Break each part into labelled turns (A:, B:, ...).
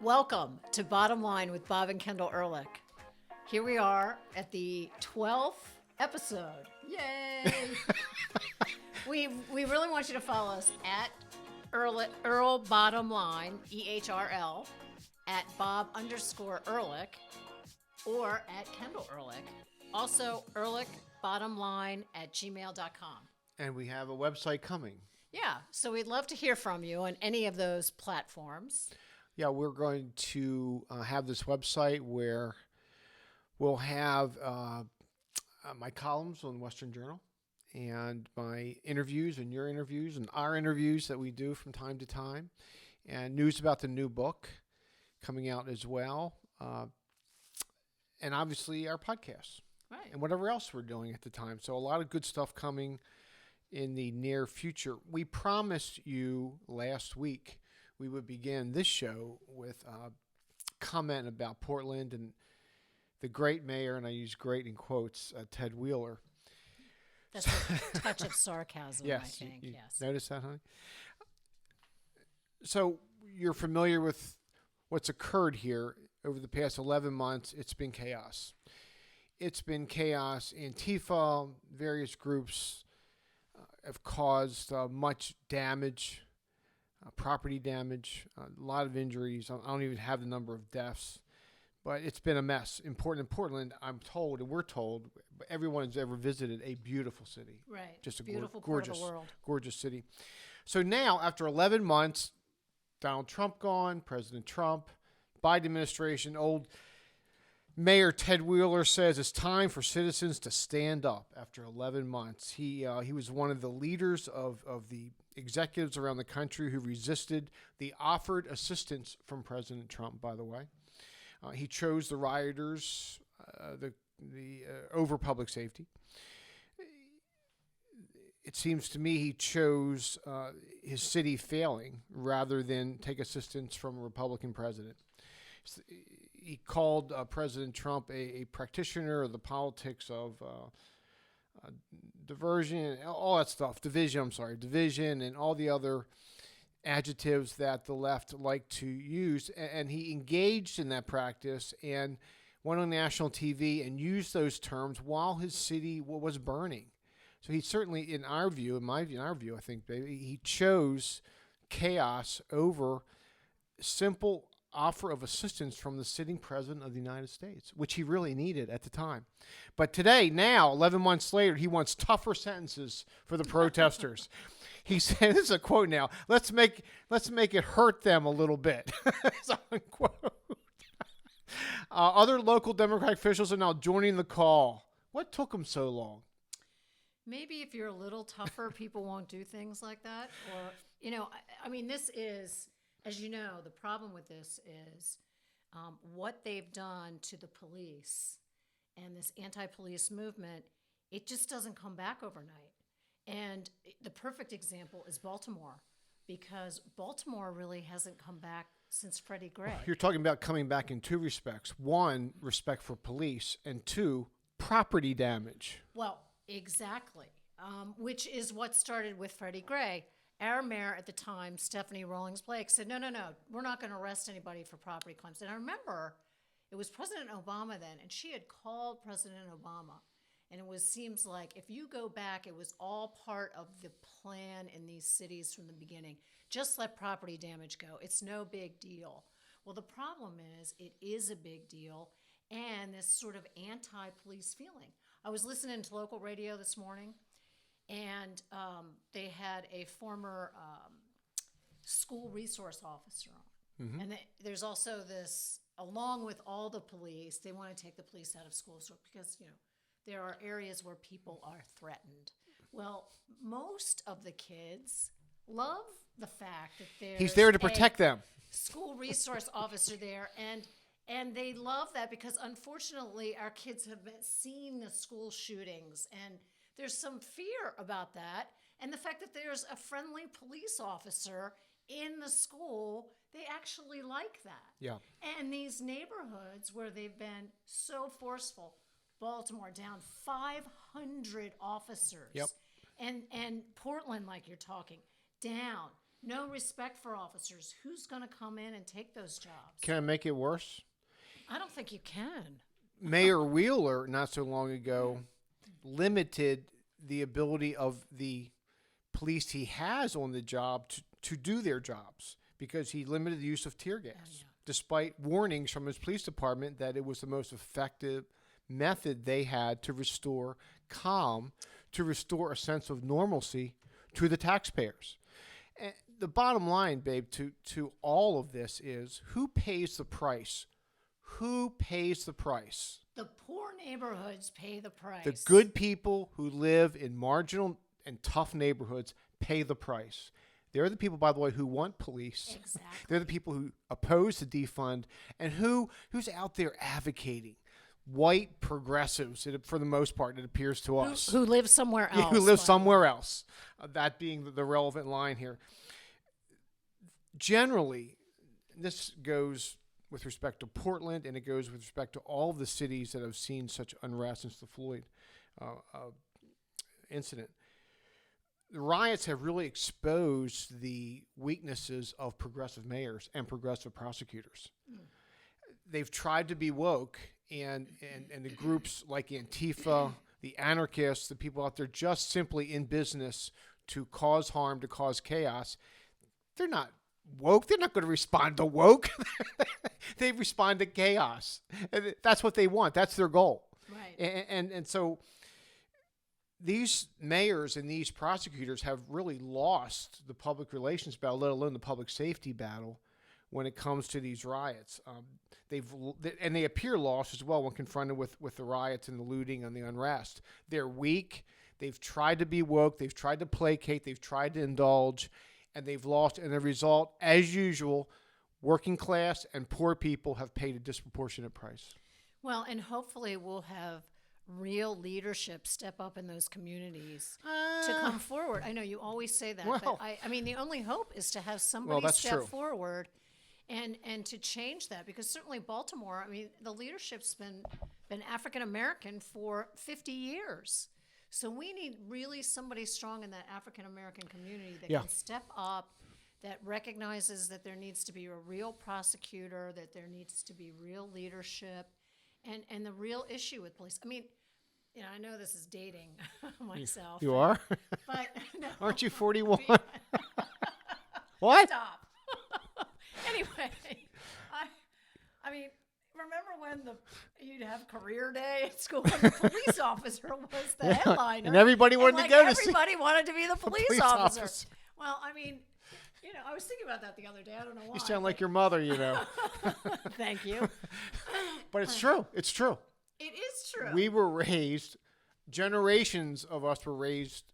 A: Welcome to Bottom Line with Bob and Kendel Ehrlich. Here we are at the 12th episode. Yay! we really want you to follow us at Earl Bottom Line, EHRL, at Bob_Ehrlich, or at Kendel Ehrlich. Also, Ehrlich Bottomline at gmail.com.
B: And we have a website coming.
A: Yeah, so we'd love to hear from you on any of those platforms.
B: Yeah, we're going to have this website where we'll have my columns on Western Journal and my interviews and your interviews and our interviews that we do from time to time, and news about the new book coming out as well, and obviously our podcasts.
A: Right.
B: And whatever else we're doing at the time. So a lot of good stuff coming in the near future. We promised you last week we would begin this show with a comment about Portland and the great mayor, and I use great in quotes, Ted Wheeler.
A: That's a touch of sarcasm,
B: yes,
A: I think.
B: You
A: yes.
B: Notice that, honey? So you're familiar with what's occurred here over the past 11 months. It's been chaos. It's been chaos. Antifa, various groups have caused much damage, property damage, a lot of injuries. I don't even have the number of deaths, but it's been a mess. In Portland, I'm told, and we're told, everyone who's ever visited, a beautiful city.
A: Right.
B: Just a
A: beautiful
B: gorgeous,
A: part of the world.
B: Gorgeous city. So now, after 11 months, Donald Trump gone, President Trump, Biden administration, old Mayor Ted Wheeler says it's time for citizens to stand up after 11 months. He was one of the leaders of the executives around the country who resisted the offered assistance from President Trump, by the way. He chose the rioters over public safety. It seems to me he chose his city failing rather than take assistance from a Republican president. He called President Trump a practitioner of the politics of division, and all the other adjectives that the left like to use. And he engaged in that practice and went on national TV and used those terms while his city was burning. So he certainly, in our view, I think, he chose chaos over simple offer of assistance from the sitting president of the United States, which he really needed at the time. But today, now, 11 months later, he wants tougher sentences for the protesters. He said, this is a quote now, let's make it hurt them a little bit. Unquote. Other local Democratic officials are now joining the call. What took them so long?
A: Maybe if you're a little tougher, people won't do things like that. Or, I mean, this is, as you know, the problem with this is what they've done to the police and this anti-police movement, it just doesn't come back overnight. And the perfect example is Baltimore, because Baltimore really hasn't come back since Freddie Gray.
B: You're talking about coming back in two respects. One, respect for police, and two, property damage.
A: Well, exactly, which is what started with Freddie Gray. Our mayor at the time, Stephanie Rawlings Blake, said, no, we're not going to arrest anybody for property crimes. And I remember it was President Obama then, and she had called President Obama. And seems like if you go back, it was all part of the plan in these cities from the beginning. Just let property damage go. It's no big deal. Well, the problem is it is a big deal, and this sort of anti-police feeling. I was listening to local radio this morning, and they had a former school resource officer on. Mm-hmm. And there's also this, along with all the police, they want to take the police out of schools because, there are areas where people are threatened. Well, most of the kids love the fact that
B: he's there to protect them.
A: School resource officer there, and they love that because unfortunately our kids have seen the school shootings, and there's some fear about that. And the fact that there's a friendly police officer in the school, they actually like that.
B: Yeah.
A: And these neighborhoods where they've been so forceful, Baltimore down 500 officers.
B: Yep.
A: And Portland, like you're talking, down. No respect for officers. Who's going to come in and take those jobs?
B: Can I make it worse?
A: I don't think you can.
B: Mayor Wheeler, not so long ago, limited the ability of the police he has on the job to do their jobs because he limited the use of tear gas, despite warnings from his police department that it was the most effective method they had to restore calm, to restore a sense of normalcy to the taxpayers. And the bottom line, babe, to all of this is who pays the price? Who pays the price?
A: The poor neighborhoods pay the price.
B: The good people who live in marginal and tough neighborhoods pay the price. They're the people, by the way, who want police.
A: Exactly.
B: They're the people who oppose the defund and who's out there advocating. White progressives, for the most part, it appears to us.
A: Who live somewhere else.
B: Who live somewhere else. That being the relevant line here. Generally, this goes with respect to Portland, and it goes with respect to all of the cities that have seen such unrest since the Floyd incident. The riots have really exposed the weaknesses of progressive mayors and progressive prosecutors. They've tried to be woke, and the groups like Antifa, the anarchists, the people out there just simply in business to cause harm, to cause chaos, they're not woke. They're not going to respond to woke. They respond to chaos. And that's what they want. That's their goal.
A: Right.
B: And so these mayors and these prosecutors have really lost the public relations battle, let alone the public safety battle, when it comes to these riots. They appear lost as well when confronted with the riots and the looting and the unrest. They're weak. They've tried to be woke. They've tried to placate. They've tried to indulge. And they've lost. And the result, as usual, working class and poor people have paid a disproportionate price.
A: Well, and hopefully we'll have real leadership step up in those communities to come forward. I know you always say that,
B: Well,
A: but I mean, the only hope is to have somebody
B: that's
A: step
B: true.
A: forward and to change that, because certainly Baltimore, I mean, the leadership's been African American for 50 years. So we need really somebody strong in that African American community that can step up, that recognizes that there needs to be a real prosecutor, that there needs to be real leadership, and the real issue with police. I mean, you know, I know this is dating myself.
B: You are?
A: But no.
B: Aren't you 41? What?
A: Stop. Anyway, I mean, remember when you'd have career day at school and the police officer was the headliner.
B: And everybody wanted to go to see.
A: Everybody wanted to be the police
B: officer.
A: officer. Well, I mean, you know, I was thinking about that the other day. I don't know why.
B: You sound like your mother, you know.
A: Thank you.
B: But it's true. It's true.
A: It is true.
B: We were raised, generations of us were raised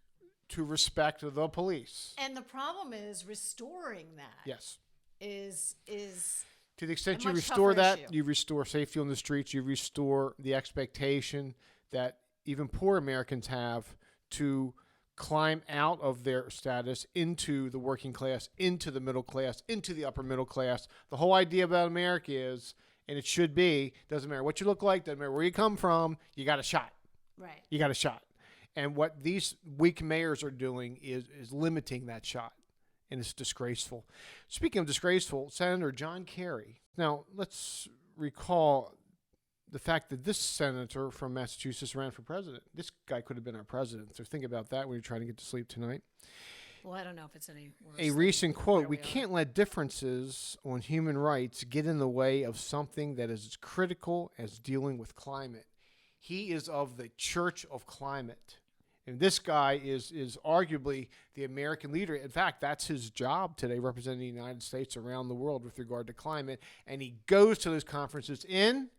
B: to respect the police.
A: And the problem is restoring that.
B: Yes.
A: Is
B: to the extent
A: a
B: you
A: much
B: restore
A: tougher
B: that,
A: issue.
B: you restore safety on the streets, you restore the expectation that even poor Americans have to climb out of their status into the working class, into the middle class, into the upper middle class. The whole idea about America is, and it should be, doesn't matter what you look like, doesn't matter where you come from, you got a shot.
A: right.
B: You got a shot. And what these weak mayors are doing is limiting that shot. And it's disgraceful. Speaking of disgraceful, Senator John Kerry. Now, let's recall the fact that this senator from Massachusetts ran for president. This guy could have been our president. So think about that when you're trying to get to sleep tonight.
A: Well, I don't know if it's any worse.
B: A recent quote, "We can't let differences on human rights get in the way of something that is as critical as dealing with climate." He is of the Church of Climate. And this guy is arguably the American leader. In fact, that's his job today, representing the United States around the world with regard to climate. And he goes to those conferences in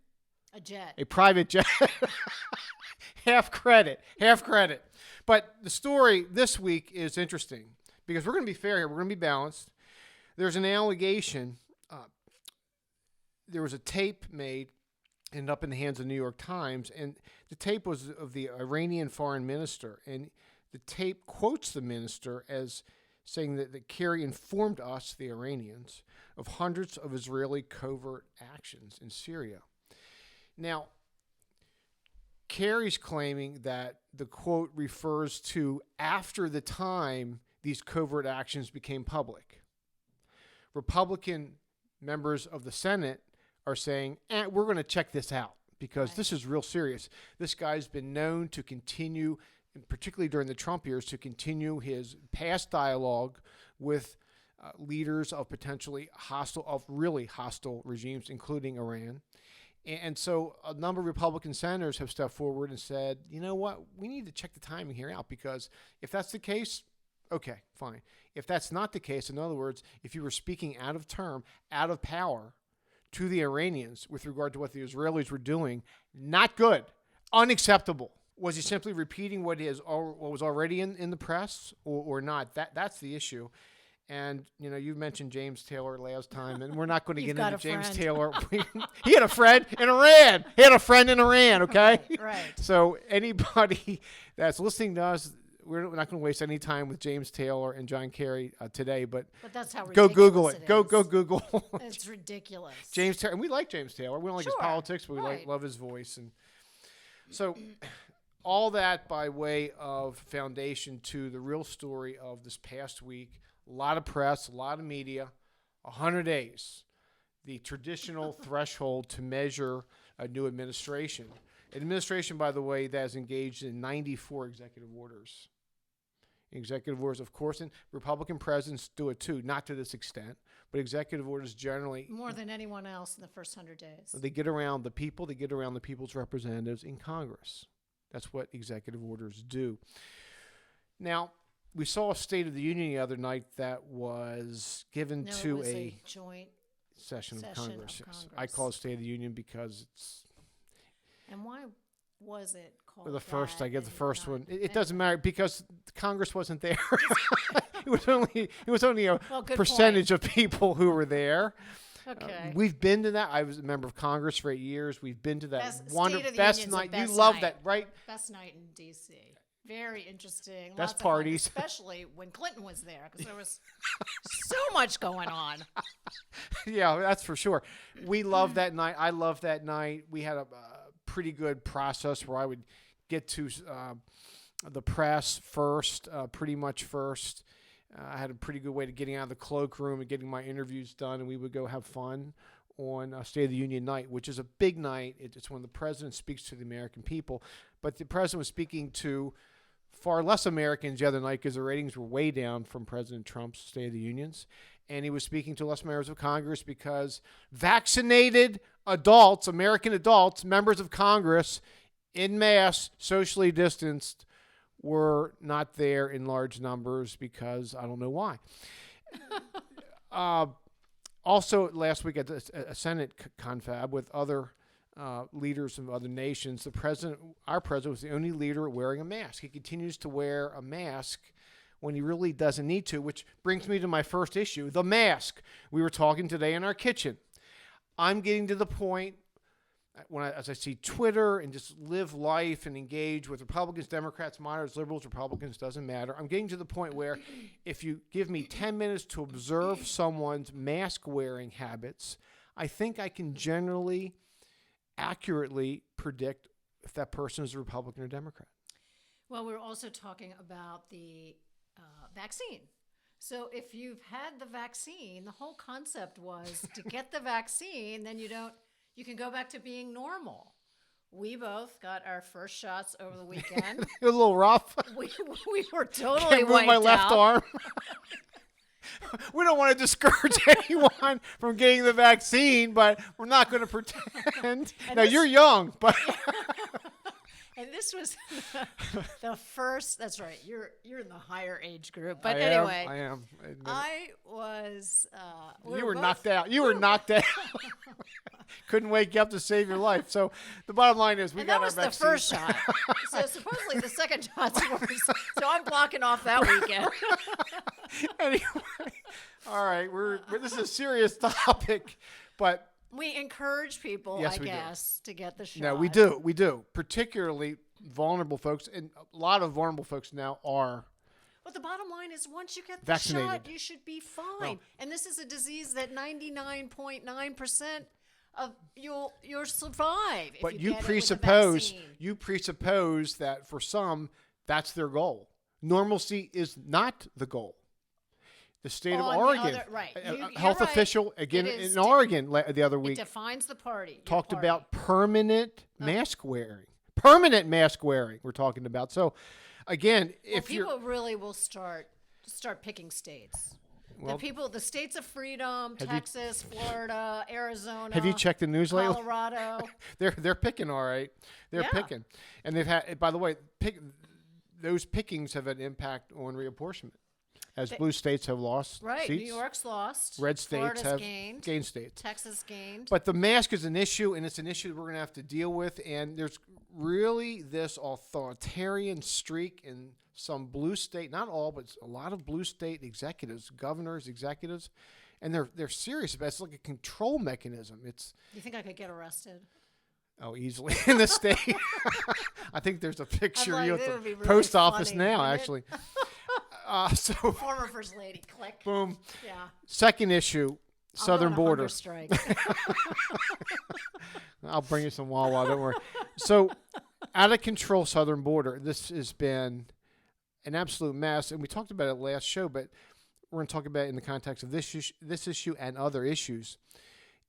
A: a jet.
B: a private jet. Half credit. But the story this week is interesting because we're going to be fair here. We're going to be balanced. There's an allegation. There was a tape made, ended up in the hands of the New York Times, and the tape was of the Iranian foreign minister, and the tape quotes the minister as saying that Kerry informed us, the Iranians, of hundreds of Israeli covert actions in Syria. Now, Kerry's claiming that the quote refers to after the time these covert actions became public. Republican members of the Senate are saying, we're going to check this out because this is real serious. This guy's been known to continue, and particularly during the Trump years, to continue his past dialogue with leaders of really hostile regimes, including Iran. And so a number of Republican senators have stepped forward and said, you know what, we need to check the timing here out, because if that's the case, okay, fine. If that's not the case, in other words, if you were speaking out of term, out of power to the Iranians with regard to what the Israelis were doing, not good, unacceptable. Was he simply repeating what was already in the press or not? That's the issue. And, you mentioned James Taylor last time, and we're not going to get into James Taylor. He had a friend in Iran. Okay?
A: Right.
B: So anybody that's listening to us, we're not going to waste any time with James Taylor and John Kerry today, but
A: that's how
B: go Google
A: it.
B: Go Google.
A: It's ridiculous.
B: James Taylor, and we like James Taylor. We don't like his politics, but we love his voice. And so all that by way of foundation to the real story of this past week. A lot of press, a lot of media, 100 days, the traditional threshold to measure a new administration. An administration, by the way, that is engaged in 94 executive orders. Executive orders, of course, and Republican presidents do it too, not to this extent, but executive orders generally.
A: More than anyone else in the first 100 days.
B: They get around the people, they get around the people's representatives in Congress. That's what executive orders do. Now, we saw a State of the Union the other night that was given to
A: it was
B: a
A: joint
B: session of Congress.
A: Congress.
B: I call it State of the Union because it's.
A: And why was it called
B: the first?
A: that
B: I get the first one. It
A: anyway.
B: doesn't matter because Congress wasn't there. It was only a percentage of people who were there.
A: Okay.
B: We've been to that. I was a member of Congress for 8 years. We've been to that wonderful best night.
A: Best
B: you love
A: night.
B: that, right?
A: Best night in D.C. Very interesting.
B: Best
A: Lots
B: parties.
A: of fun, especially when Clinton was there, because there was so much going on.
B: Yeah, that's for sure. We love that night. I love that night. We had a pretty good process where I would get to the press first, pretty much first. I had a pretty good way to getting out of the cloakroom and getting my interviews done, and we would go have fun on State of the Union night, which is a big night. It's when the president speaks to the American people. But the president was speaking to far less Americans the other night because the ratings were way down from President Trump's State of the Unions. And he was speaking to less members of Congress because vaccinated adults, American adults, members of Congress, en masse, socially distanced, were not there in large numbers because I don't know why. Also, last week at a Senate confab with other leaders of other nations, our president was the only leader wearing a mask. He continues to wear a mask when he really doesn't need to, which brings me to my first issue, the mask. We were talking today in our kitchen. I'm getting to the point as I see Twitter and just live life and engage with Republicans, Democrats, moderates, liberals, Republicans, doesn't matter. I'm getting to the point where if you give me 10 minutes to observe someone's mask-wearing habits, I think I can generally, accurately predict if that person is a Republican or Democrat.
A: Well, we're also talking about the vaccine. So if you've had the vaccine, the whole concept was to get the vaccine, then you can go back to being normal. We both got our first shots over the weekend.
B: It was a little rough.
A: We were totally
B: Can't move
A: wiped
B: my left
A: out.
B: arm. We don't want to discourage anyone from getting the vaccine, but we're not going to pretend. Now, you're young, but...
A: And this was the first. That's right. You're in the higher age group. But
B: I
A: anyway,
B: am.
A: I was.
B: You were knocked out. You were knocked out. Couldn't wake you up to save your life. So the bottom line is we got our vaccine.
A: That was the first shot. So supposedly the second shot's worse. So I'm blocking off that weekend.
B: Anyway, all right. This is a serious topic, but.
A: We encourage people,
B: yes,
A: I guess, to get the shot.
B: No, we do. Particularly vulnerable folks, and a lot of vulnerable folks now are.
A: But the bottom line is once you get the
B: vaccinated.
A: shot, you should be fine.
B: Well,
A: and this is a disease that 99.9% of you'll survive
B: but
A: if
B: you
A: get it with the
B: presuppose
A: vaccine.
B: you presuppose that for some that's their goal. Normalcy is not the goal. The state of
A: On the
B: Oregon,
A: other- right.
B: a
A: You're
B: health
A: right.
B: official, again
A: It is
B: in Oregon the other
A: It
B: week,
A: defines the party. your
B: talked
A: party.
B: about permanent mask wearing. Permanent mask wearing we're talking about. So, again,
A: Well,
B: if you're...
A: people really will start picking states.
B: Well,
A: The states of freedom, Texas, Florida, Arizona.
B: Have you checked the news lately?
A: Colorado.
B: They're picking all right. They're
A: Yeah.
B: picking, and they've had. By the way, those pickings have an impact on reapportionment, as blue states have lost
A: Right.
B: seats.
A: New York's lost.
B: Red states
A: Florida's
B: have
A: gained.
B: states.
A: Texas gained.
B: But the mask is an issue, and it's an issue that we're going to have to deal with. And there's really this authoritarian streak in some blue state, not all, but a lot of blue state executives, governors, executives, and they're serious about it. It's like a control mechanism. It's
A: You think I could get arrested?
B: easily in the state. I think there's a picture of you
A: that
B: at
A: would be
B: the
A: really
B: post office
A: funny,
B: now,
A: wouldn't it?
B: actually. So,
A: Former First Lady. Click.
B: boom.
A: Yeah.
B: Second issue,
A: I'll go
B: southern
A: on a
B: border.
A: hunger strike.
B: I'll bring you some Wawa, don't worry. So, out of control southern border. This has been an absolute mess, and we talked about it last show, but we're going to talk about it in the context of this issue and other issues.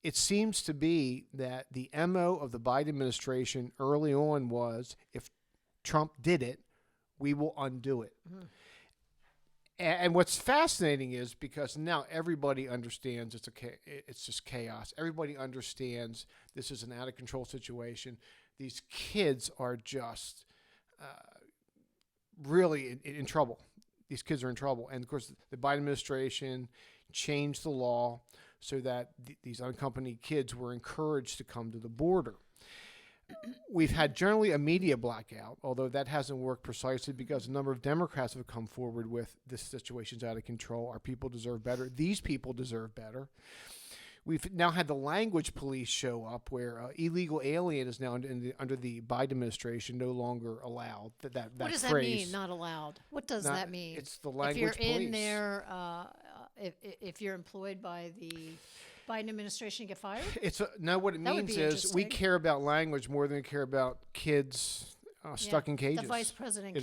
B: It seems to be that the MO of the Biden administration early on was, if Trump did it, we will undo it. Mm-hmm. And what's fascinating is because now everybody understands it's just chaos. Everybody understands this is an out of control situation. These kids are just really in trouble. These kids are in trouble. And, of course, the Biden administration changed the law so that these unaccompanied kids were encouraged to come to the border. We've had generally a media blackout, although that hasn't worked precisely because a number of Democrats have come forward with this situation's out of control. Our people deserve better. These people deserve better. We've now had the language police show up where illegal alien is now under the Biden administration no longer allowed. That
A: What does
B: phrase.
A: that mean, not allowed? What does that mean?
B: It's the language
A: if you're
B: police.
A: in there, if you're employed by the Biden administration, you get fired?
B: What it
A: That would
B: means
A: be
B: is we
A: interesting.
B: care about language more than we care about kids stuck in cages.
A: The vice president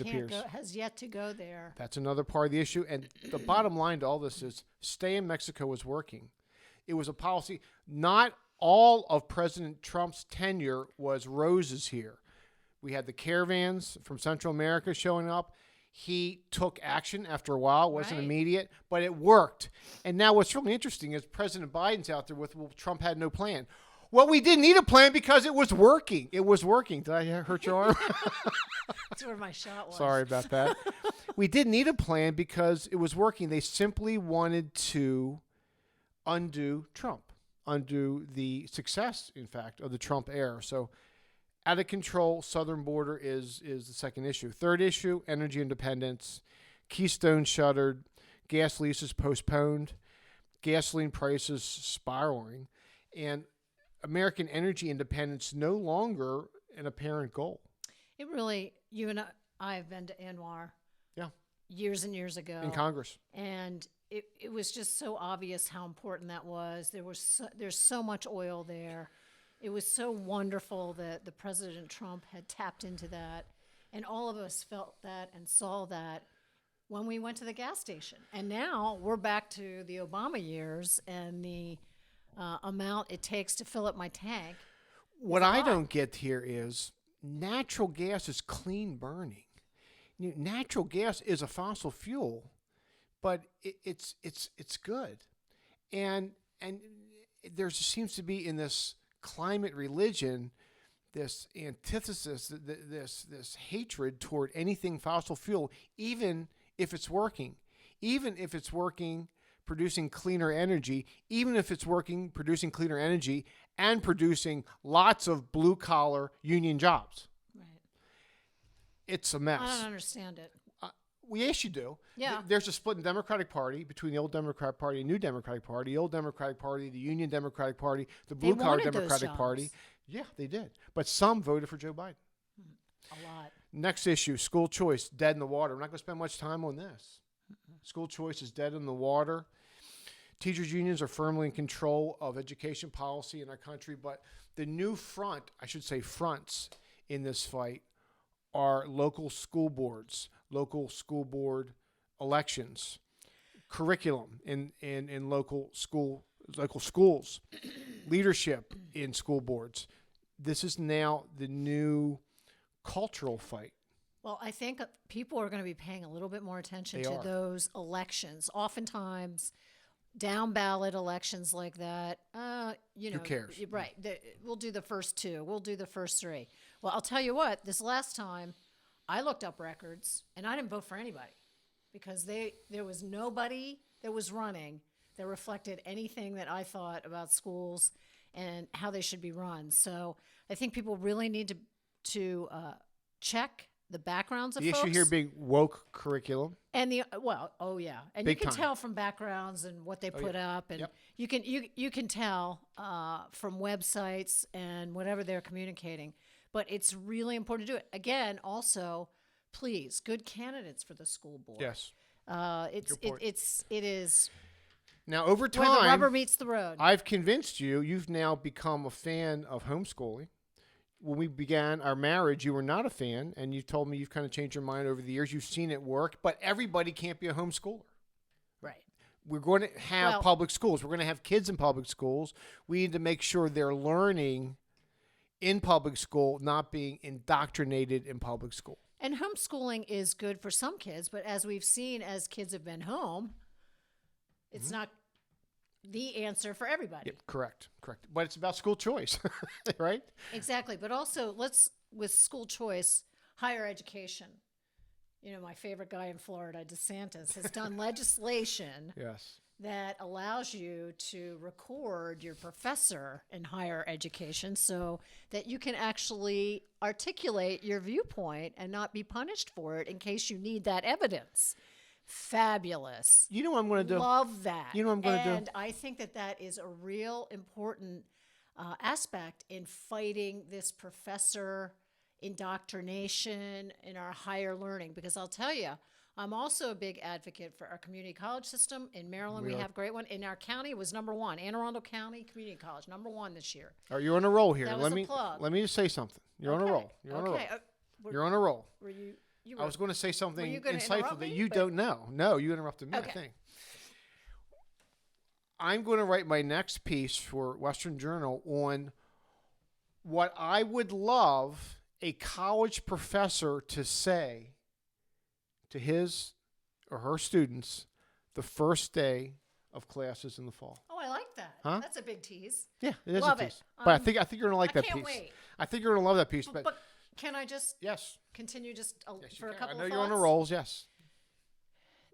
A: has yet to go there.
B: That's another part of the issue. And the bottom line to all this is stay in Mexico is working. It was a policy. Not all of President Trump's tenure was roses here. We had the caravans from Central America showing up. He took action after a while. It wasn't
A: Right.
B: immediate, but it worked. And now what's really interesting is President Biden's out there with, well, Trump had no plan. Well, we didn't need a plan because it was working. It was working. Did I hurt your arm?
A: That's where my shot was.
B: Sorry about that. We didn't need a plan because it was working. They simply wanted to undo Trump, undo the success, in fact, of the Trump era. So out of control, southern border is the second issue. Third issue, energy independence. Keystone shuttered, gas leases postponed, gasoline prices spiraling, and American energy independence no longer an apparent goal.
A: It really, you and I have been to Anwar.
B: Yeah.
A: Years and years ago.
B: In Congress.
A: And it was just so obvious how important that was. There's so much oil there. It was so wonderful that the President Trump had tapped into that. And all of us felt that and saw that when we went to the gas station. And now we're back to the Obama years and the amount it takes to fill up my tank.
B: What I don't get here is natural gas is clean burning. Natural gas is a fossil fuel, but it's good, and there seems to be in this climate religion this antithesis, this hatred toward anything fossil fuel, even if it's working, producing cleaner energy, even if it's working producing cleaner energy and producing lots of blue collar union jobs.
A: Right.
B: It's a mess.
A: I don't understand it.
B: Yes, you do.
A: Yeah.
B: There's a split in the Democratic Party between the old Democratic Party and new Democratic Party, the old Democratic Party, the Union Democratic Party, the blue collar
A: wanted those
B: Democratic
A: jobs.
B: Party. Yeah, they did. But some voted for Joe Biden.
A: A lot.
B: Next issue, school choice, dead in the water. We're not going to spend much time on this. School choice is dead in the water. Teachers' unions are firmly in control of education policy in our country, but the new fronts in this fight are local school boards, local school board elections, curriculum in local schools, leadership in school boards. This is now the new cultural fight.
A: Well, I think people are going to be paying a little bit more attention
B: They
A: to
B: are.
A: those elections. Oftentimes, down ballot elections like that,
B: Who cares?
A: you're right. We'll do the first two. We'll do the first three. Well, I'll tell you what. This last time, I looked up records, and I didn't vote for anybody because there was nobody that was running that reflected anything that I thought about schools and how they should be run. So I think people really need to check the backgrounds of
B: The
A: folks.
B: issue here being woke curriculum.
A: And oh yeah, and
B: Big
A: you can
B: time.
A: tell from backgrounds and what they put up, and
B: Yep.
A: you can tell from websites and whatever they're communicating. But it's really important to do it. Again, also, please, good candidates for the school board.
B: Yes. Good point.
A: It is
B: Now, over
A: where the rubber
B: time,
A: meets the road.
B: I've convinced you. You've now become a fan of homeschooling. When we began our marriage, you were not a fan, and you told me you've kind of changed your mind over the years. You've seen it work, but everybody can't be a homeschooler.
A: Right.
B: We're going to have
A: Well-
B: public schools. We're going to have kids in public schools. We need to make sure they're learning in public school, not being indoctrinated in public school.
A: And homeschooling is good for some kids, but as we've seen, as kids have been home, it's not the answer for everybody.
B: Yep, correct. But it's about school choice, right?
A: Exactly. But also, with school choice, higher education. You know, my favorite guy in Florida, DeSantis, has done legislation
B: Yes.
A: that allows you to record your professor in higher education so that you can actually articulate your viewpoint and not be punished for it in case you need that evidence. Fabulous.
B: You know what I'm going to do?
A: Love that.
B: You know what I'm gonna do?
A: And I think that is a real important aspect in fighting this professor indoctrination in our higher learning. Because I'll tell you, I'm also a big advocate for our community college system. In Maryland, we
B: are.
A: have a great one. In our county, it was number one. Anne Arundel County Community College, number one this year.
B: All right, you're on a roll here.
A: That was a plug.
B: Let me just say something. You're on a
A: Okay.
B: roll. You're on a roll.
A: Okay.
B: You're on a roll.
A: Were you
B: I was going to say something
A: you gonna
B: insightful
A: interrupt
B: that
A: me?
B: you
A: But-
B: don't know. No, you interrupted me,
A: Okay.
B: I think. I'm going to write my next piece for Western Journal on what I would love a college professor to say to his or her students the first day of classes in the fall.
A: Oh, I like that.
B: Huh?
A: That's a big tease.
B: Yeah, it is
A: Love
B: a
A: it.
B: piece. But I think you're going to like
A: I
B: that
A: can't
B: piece.
A: wait.
B: I think you're going to love that piece. But,
A: But can I just
B: yes,
A: continue just
B: yes, you
A: for a
B: can.
A: couple
B: I know
A: of
B: you're on
A: thoughts?
B: a roll. Yes.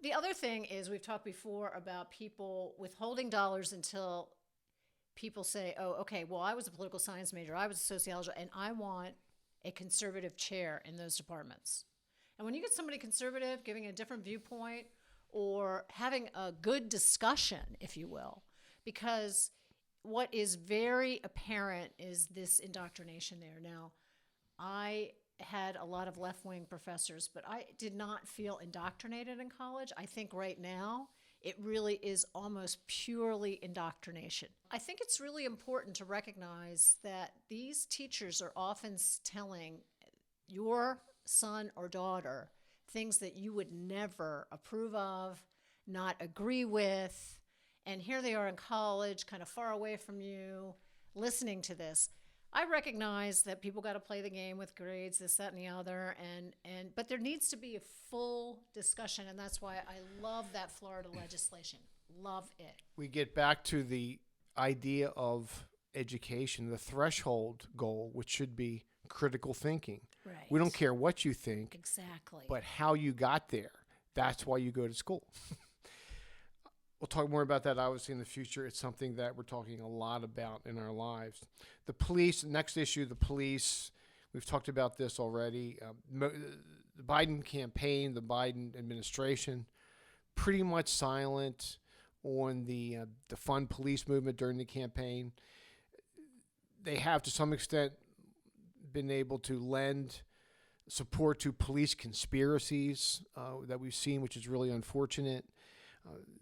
A: The other thing is we've talked before about people withholding dollars until people say, oh, okay, well, I was a political science major, I was a sociologist, and I want a conservative chair in those departments. And when you get somebody conservative giving a different viewpoint or having a good discussion, if you will, because what is very apparent is this indoctrination there. Now, I had a lot of left-wing professors, but I did not feel indoctrinated in college. I think right now it really is almost purely indoctrination. I think it's really important to recognize that these teachers are often telling your son or daughter things that you would never approve of, not agree with, and here they are in college, kind of far away from you, listening to this. I recognize that people got to play the game with grades, this, that, and the other, but there needs to be a full discussion, and that's why I love that Florida legislation. Love it.
B: We get back to the idea of education, the threshold goal, which should be critical thinking.
A: Right.
B: We don't care what you think,
A: Exactly.
B: but how you got there. That's why you go to school. We'll talk more about that, obviously, in the future. It's something that we're talking a lot about in our lives. The police, next issue, the police. We've talked about this already. The Biden campaign, the Biden administration, pretty much silent on the fund police movement during the campaign. They have, to some extent, been able to lend support to police conspiracies that we've seen, which is really unfortunate.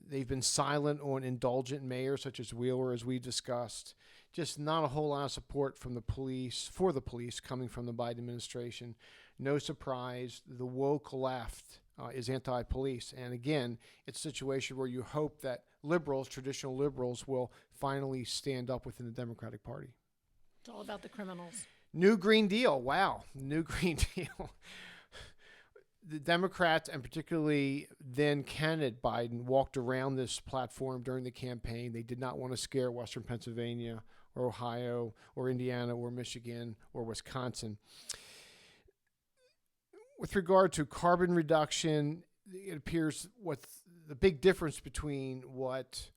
B: They've been silent on indulgent mayors such as Wheeler, as we discussed. Just not a whole lot of support from the police, for the police, coming from the Biden administration. No surprise, the woke left is anti-police. And again, it's a situation where you hope that liberals, traditional liberals, will finally stand up within the Democratic Party.
A: It's all about the criminals.
B: New Green Deal. Wow. New Green Deal. The Democrats, and particularly then candidate Biden, walked around this platform during the campaign. They did not want to scare Western Pennsylvania or Ohio or Indiana or Michigan or Wisconsin. With regard to carbon reduction, it appears what the big difference between what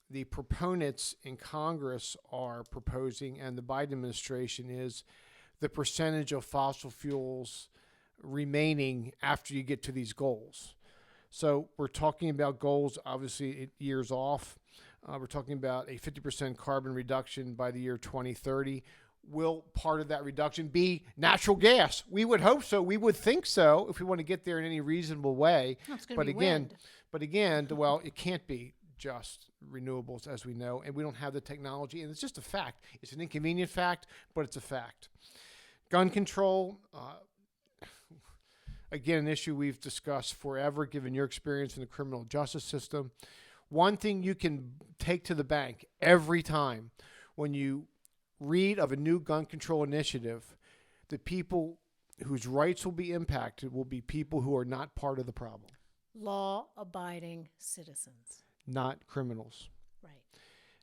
B: the proponents in Congress are proposing and the Biden administration is the percentage of fossil fuels remaining after you get to these goals. So we're talking about goals, obviously, years off. We're talking about a 50% carbon reduction by the year 2030. Will part of that reduction be natural gas? We would hope so. We would think so if we want to get there in any reasonable way.
A: No, it's gonna be wind.
B: But again, well, it can't be just renewables, as we know, and we don't have the technology, and it's just a fact. It's an inconvenient fact, but it's a fact. Gun control, again, an issue we've discussed forever, given your experience in the criminal justice system. One thing you can take to the bank every time when you read of a new gun control initiative, the people whose rights will be impacted will be people who are not part of the problem.
A: Law-abiding citizens.
B: Not criminals.
A: Right.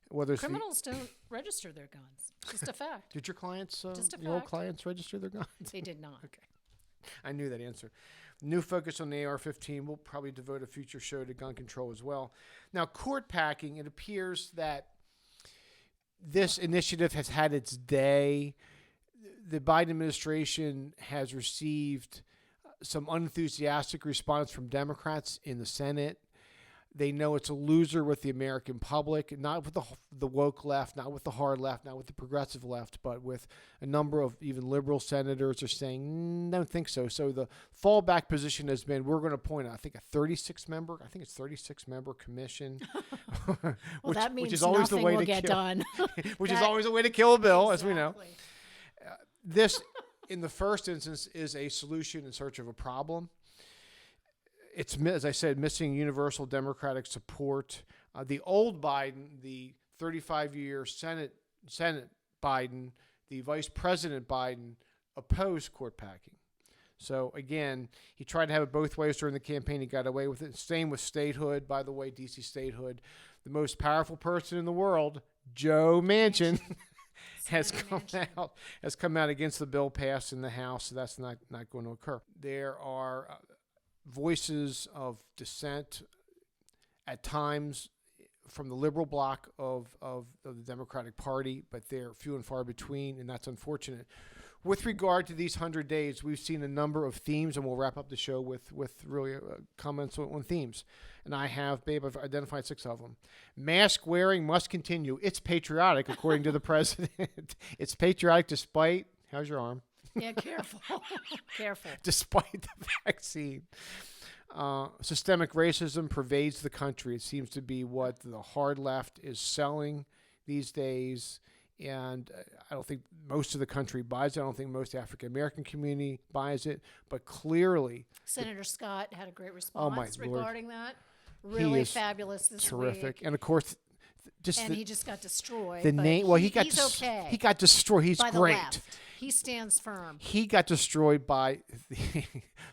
B: Whether it's
A: Criminals don't register their guns. Just a fact.
B: Did your clients,
A: Just a
B: your old
A: fact.
B: clients, register their guns?
A: They did not.
B: Okay. I knew that answer. New focus on the AR-15. We'll probably devote a future show to gun control as well. Now, court packing, it appears that this initiative has had its day. The Biden administration has received some unenthusiastic response from Democrats in the Senate. They know it's a loser with the American public, not with the woke left, not with the hard left, not with the progressive left, but with a number of even liberal senators are saying, don't think so. So the fallback position has been, we're going to appoint, I think, a 36-member commission.
A: Well, that means
B: which is always
A: nothing
B: the way
A: will
B: to
A: get
B: kill,
A: done.
B: which is always a way to kill a bill, as we know.
A: Exactly.
B: This, in the first instance, is a solution in search of a problem. It's, as I said, missing universal Democratic support. The old Biden, the 35-year Senate Biden, the Vice President Biden, opposed court packing. So, again, he tried to have it both ways during the campaign. He got away with it. Same with statehood, by the way, D.C. statehood. The most powerful person in the world, Joe Manchin, has come out against the bill passed in the House. So that's not going to occur. There are voices of dissent at times from the liberal bloc of the Democratic Party, but they're few and far between, and that's unfortunate. With regard to these 100 days, we've seen a number of themes, and we'll wrap up the show with really comments on themes. And I've identified 6 of them. Mask wearing must continue. It's patriotic, according to the president. It's patriotic despite, how's your arm?
A: Yeah, careful. Careful.
B: Despite the vaccine. Systemic racism pervades the country. It seems to be what the hard left is selling these days. And I don't think most of the country buys it. I don't think most African-American community buys it. But clearly,
A: Senator Scott had a great response regarding that.
B: He
A: Really
B: is
A: fabulous this
B: terrific.
A: week.
B: And, of course,
A: He just got destroyed.
B: The name. Well,
A: he's okay.
B: He got destroyed. He's
A: by
B: great.
A: The left. He stands firm.
B: He got destroyed by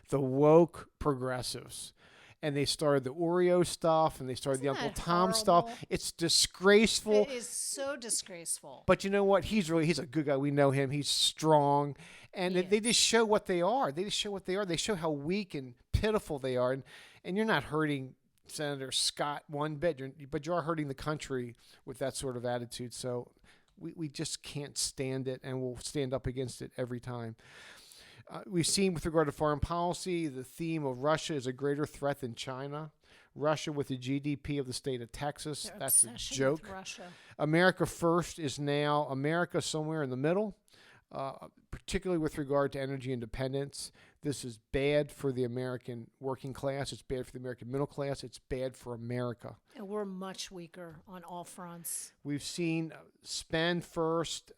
B: the woke progressives. And they started the Oreo stuff, and they started the Uncle Tom stuff. It's disgraceful.
A: It is so disgraceful.
B: But you know what? He's a good guy. We know him. He's strong. And they just show what they are. They show how weak and pitiful they are. And you're not hurting Senator Scott one bit, but you are hurting the country with that sort of attitude. So we just can't stand it, and we'll stand up against it every time. We've seen with regard to foreign policy, the theme of Russia is a greater threat than China. Russia with the GDP of the state of Texas. That's a joke.
A: With Russia.
B: America first is now America somewhere in the middle, particularly with regard to energy independence. This is bad for the American working class. It's bad for the American middle class. It's bad for America.
A: And we're much weaker on all fronts.
B: We've seen spend first,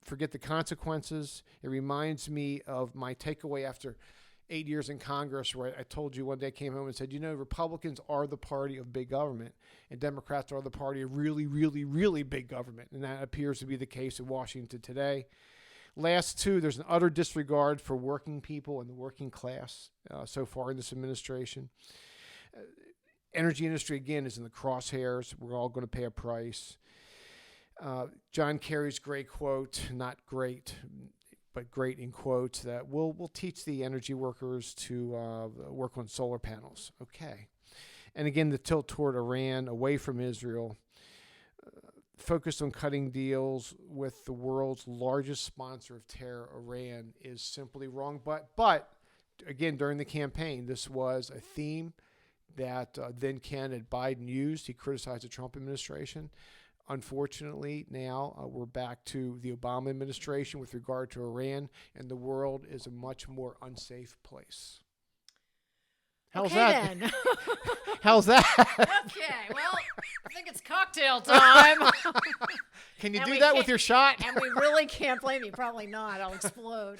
B: forget the consequences. It reminds me of my takeaway after 8 years in Congress, where I told you one day I came home and said, Republicans are the party of big government, and Democrats are the party of really, really, really big government. And that appears to be the case in Washington today. Last two, there's an utter disregard for working people and the working class so far in this administration. Energy industry, again, is in the crosshairs. We're all going to pay a price. John Kerry's great quote, not great, but great in quotes, that we'll teach the energy workers to work on solar panels. Okay. And again, the tilt toward Iran, away from Israel, focused on cutting deals with the world's largest sponsor of terror, Iran, is simply wrong. But again, during the campaign, this was a theme that then candidate Biden used. He criticized the Trump administration. Unfortunately, now we're back to the Obama administration with regard to Iran, and the world is a much more unsafe place. How's
A: okay,
B: that?
A: Then.
B: How's that?
A: Okay, well, I think it's cocktail time.
B: Can you do that with your shot?
A: And we really can't blame you. Probably not. I'll explode.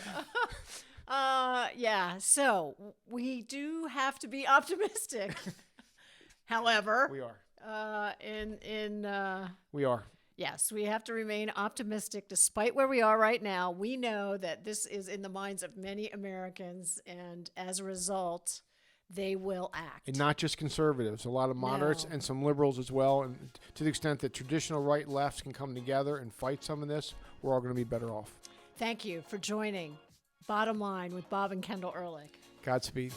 A: Yeah, so we do have to be optimistic. However,
B: We are.
A: We are. Yes, we have to remain optimistic despite where we are right now. We know that this is in the minds of many Americans, and as a result, they will act.
B: And not just conservatives, a lot of moderates and some liberals as well. And to the extent that traditional right lefts can come together and fight some of this, we're all going to be better off.
A: Thank you for joining Bottom Line with Bob and Kendel Ehrlich.
B: Godspeed.